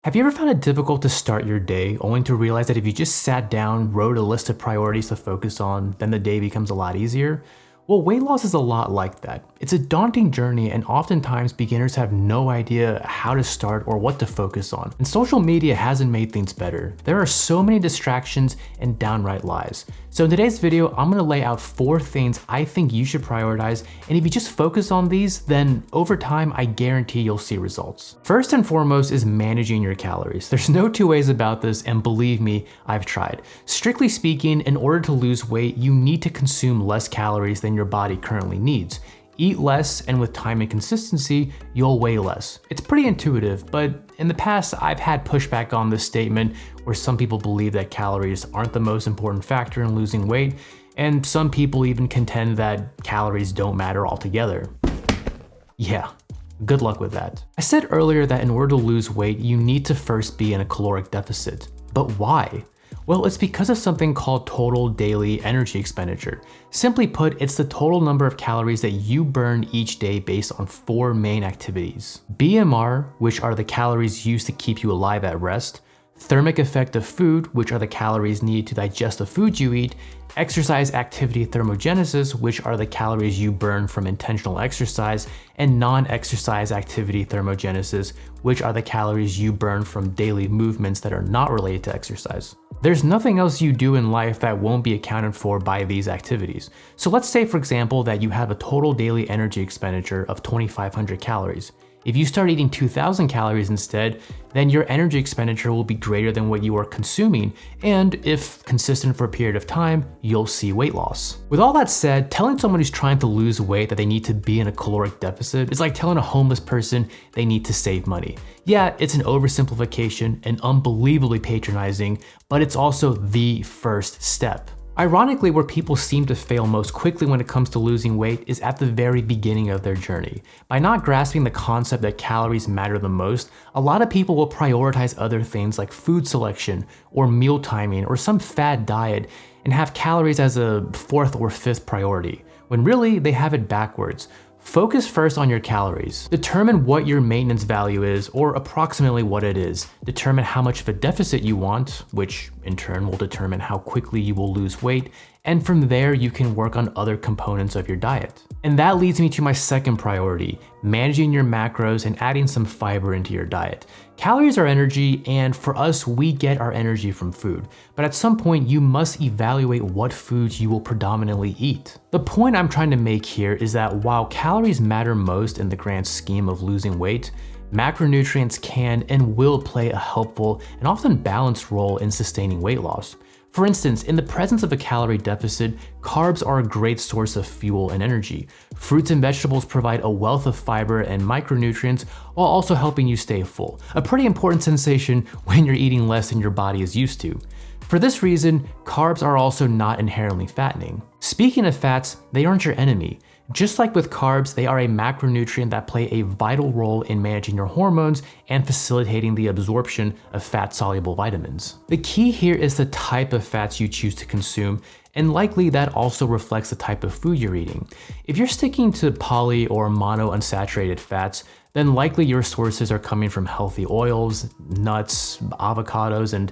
Have you ever found it difficult to start your day, only to realize that if you just sat down, wrote a list of priorities to focus on, then the day becomes a lot easier? Well, weight loss is a lot like that. It's a daunting journey, and oftentimes beginners have no idea how to start or what to focus on. And social media hasn't made things better. There are so many distractions and downright lies. So in today's video, I'm gonna lay out 4 things I think you should prioritize, and if you just focus on these, then over time, I guarantee you'll see results. First and foremost is managing your calories. There's no two ways about this, and believe me, I've tried. Strictly speaking, in order to lose weight, you need to consume less calories than your body currently needs. Eat less, and with time and consistency, you'll weigh less. It's pretty intuitive, but in the past, I've had pushback on this statement where some people believe that calories aren't the most important factor in losing weight, and some people even contend that calories don't matter altogether. Yeah, good luck with that. I said earlier that in order to lose weight, you need to first be in a caloric deficit. But why? Well, it's because of something called Total Daily Energy Expenditure. Simply put, it's the total number of calories that you burn each day based on 4 main activities. BMR, which are the calories used to keep you alive at rest, thermic effect of food, which are the calories needed to digest the food you eat, exercise activity thermogenesis, which are the calories you burn from intentional exercise, and non-exercise activity thermogenesis, which are the calories you burn from daily movements that are not related to exercise. There's nothing else you do in life that won't be accounted for by these activities. So let's say, for example, that you have a total daily energy expenditure of 2,500 calories. If you start eating 2,000 calories instead, then your energy expenditure will be greater than what you are consuming, and if consistent for a period of time, you'll see weight loss. With all that said, telling someone who's trying to lose weight that they need to be in a caloric deficit is like telling a homeless person they need to save money. Yeah, it's an oversimplification and unbelievably patronizing, but it's also the first step. Ironically, where people seem to fail most quickly when it comes to losing weight is at the very beginning of their journey. By not grasping the concept that calories matter the most, a lot of people will prioritize other things like food selection or meal timing or some fad diet and have calories as a 4th or 5th priority, when really they have it backwards. Focus first on your calories. Determine what your maintenance value is, or approximately what it is. Determine how much of a deficit you want, which in turn will determine how quickly you will lose weight, and from there you can work on other components of your diet. And that leads me to my second priority, managing your macros and adding some fiber into your diet. Calories are energy, and for us, we get our energy from food. But at some point, you must evaluate what foods you will predominantly eat. The point I'm trying to make here is that while calories matter most in the grand scheme of losing weight, macronutrients can and will play a helpful and often balanced role in sustaining weight loss. For instance, in the presence of a calorie deficit, carbs are a great source of fuel and energy. Fruits and vegetables provide a wealth of fiber and micronutrients while also helping you stay full, a pretty important sensation when you're eating less than your body is used to. For this reason, carbs are also not inherently fattening. Speaking of fats, they aren't your enemy. Just like with carbs, they are a macronutrient that play a vital role in managing your hormones and facilitating the absorption of fat-soluble vitamins. The key here is the type of fats you choose to consume, and likely that also reflects the type of food you're eating. If you're sticking to poly or monounsaturated fats, then likely your sources are coming from healthy oils, nuts, avocados, and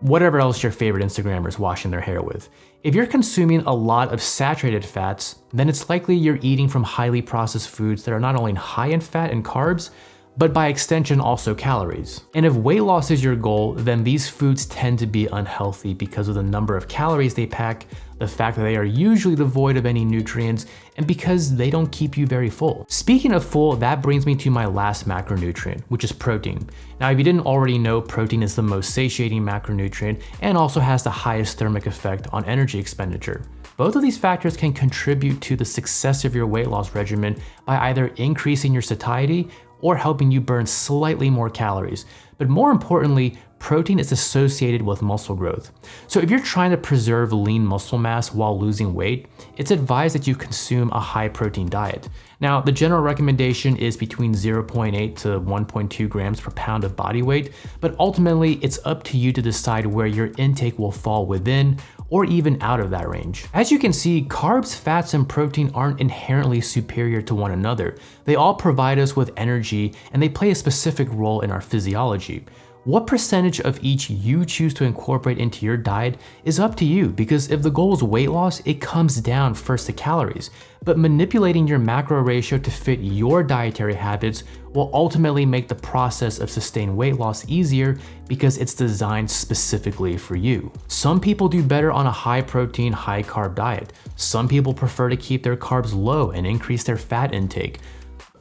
whatever else your favorite Instagrammers washing their hair with. If you're consuming a lot of saturated fats, then it's likely you're eating from highly processed foods that are not only high in fat and carbs, but by extension also calories. And if weight loss is your goal, then these foods tend to be unhealthy because of the number of calories they pack, the fact that they are usually devoid of any nutrients, and because they don't keep you very full. Speaking of full, that brings me to my last macronutrient, which is protein. Now, if you didn't already know, protein is the most satiating macronutrient and also has the highest thermic effect on energy expenditure. Both of these factors can contribute to the success of your weight loss regimen by either increasing your satiety or helping you burn slightly more calories. But more importantly, protein is associated with muscle growth. So if you're trying to preserve lean muscle mass while losing weight, it's advised that you consume a high protein diet. Now, the general recommendation is between 0.8 to 1.2 grams per pound of body weight, but ultimately it's up to you to decide where your intake will fall within or even out of that range. As you can see, carbs, fats, and protein aren't inherently superior to one another. They all provide us with energy and they play a specific role in our physiology. What percentage of each you choose to incorporate into your diet is up to you, because if the goal is weight loss, it comes down first to calories. But manipulating your macro ratio to fit your dietary habits will ultimately make the process of sustained weight loss easier because it's designed specifically for you. Some people do better on a high protein, high carb diet. Some people prefer to keep their carbs low and increase their fat intake.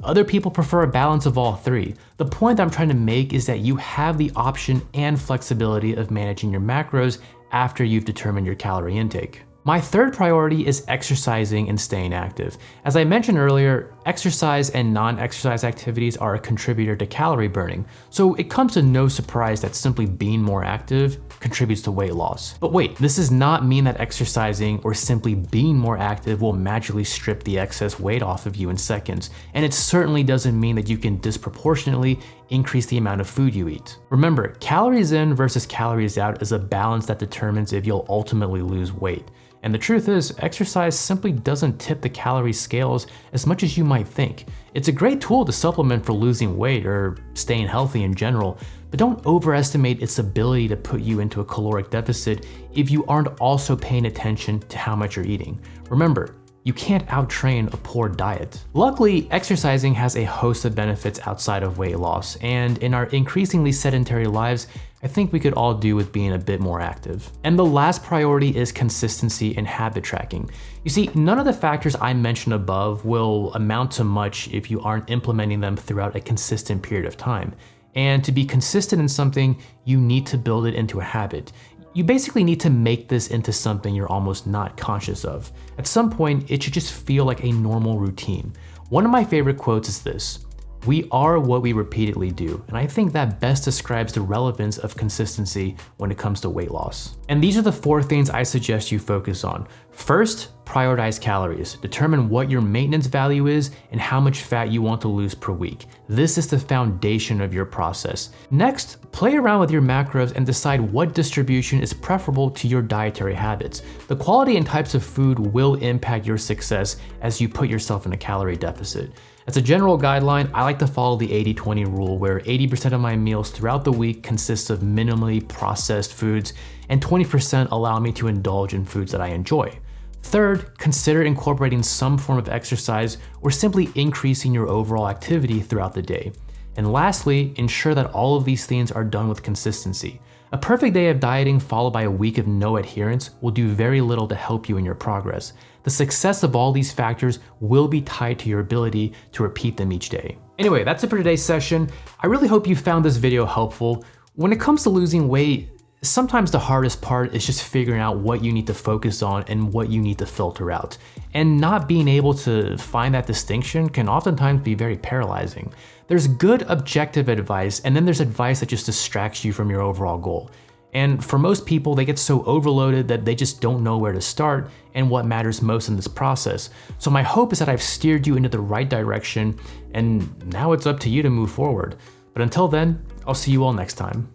Other people prefer a balance of all three. The point I'm trying to make is that you have the option and flexibility of managing your macros after you've determined your calorie intake. My third priority is exercising and staying active. As I mentioned earlier, exercise and non-exercise activities are a contributor to calorie burning, so it comes to no surprise that simply being more active contributes to weight loss. But wait, this does not mean that exercising or simply being more active will magically strip the excess weight off of you in seconds, and it certainly doesn't mean that you can disproportionately increase the amount of food you eat. Remember, calories in versus calories out is a balance that determines if you'll ultimately lose weight. And the truth is, exercise simply doesn't tip the calorie scales as much as you might think. It's a great tool to supplement for losing weight or staying healthy in general, but don't overestimate its ability to put you into a caloric deficit if you aren't also paying attention to how much you're eating. Remember, you can't out-train a poor diet. Luckily, exercising has a host of benefits outside of weight loss, and in our increasingly sedentary lives, I think we could all do with being a bit more active. And the last priority is consistency and habit tracking. You see, none of the factors I mentioned above will amount to much if you aren't implementing them throughout a consistent period of time. And to be consistent in something, you need to build it into a habit. You basically need to make this into something you're almost not conscious of. At some point, it should just feel like a normal routine. One of my favorite quotes is this: "We are what we repeatedly do," and I think that best describes the relevance of consistency when it comes to weight loss. And these are the 4 things I suggest you focus on. First, prioritize calories. Determine what your maintenance value is and how much fat you want to lose per week. This is the foundation of your process. Next, play around with your macros and decide what distribution is preferable to your dietary habits. The quality and types of food will impact your success as you put yourself in a calorie deficit. As a general guideline, I like to follow the 80-20 rule, where 80% of my meals throughout the week consist of minimally processed foods, and 20% allow me to indulge in foods that I enjoy. Third, consider incorporating some form of exercise or simply increasing your overall activity throughout the day. And lastly, ensure that all of these things are done with consistency. A perfect day of dieting followed by a week of no adherence will do very little to help you in your progress. The success of all these factors will be tied to your ability to repeat them each day. Anyway, that's it for today's session. I really hope you found this video helpful. When it comes to losing weight, sometimes the hardest part is just figuring out what you need to focus on and what you need to filter out. And not being able to find that distinction can oftentimes be very paralyzing. There's good objective advice, and then there's advice that just distracts you from your overall goal. And for most people, they get so overloaded that they just don't know where to start and what matters most in this process. So my hope is that I've steered you into the right direction, and now it's up to you to move forward. But until then, I'll see you all next time.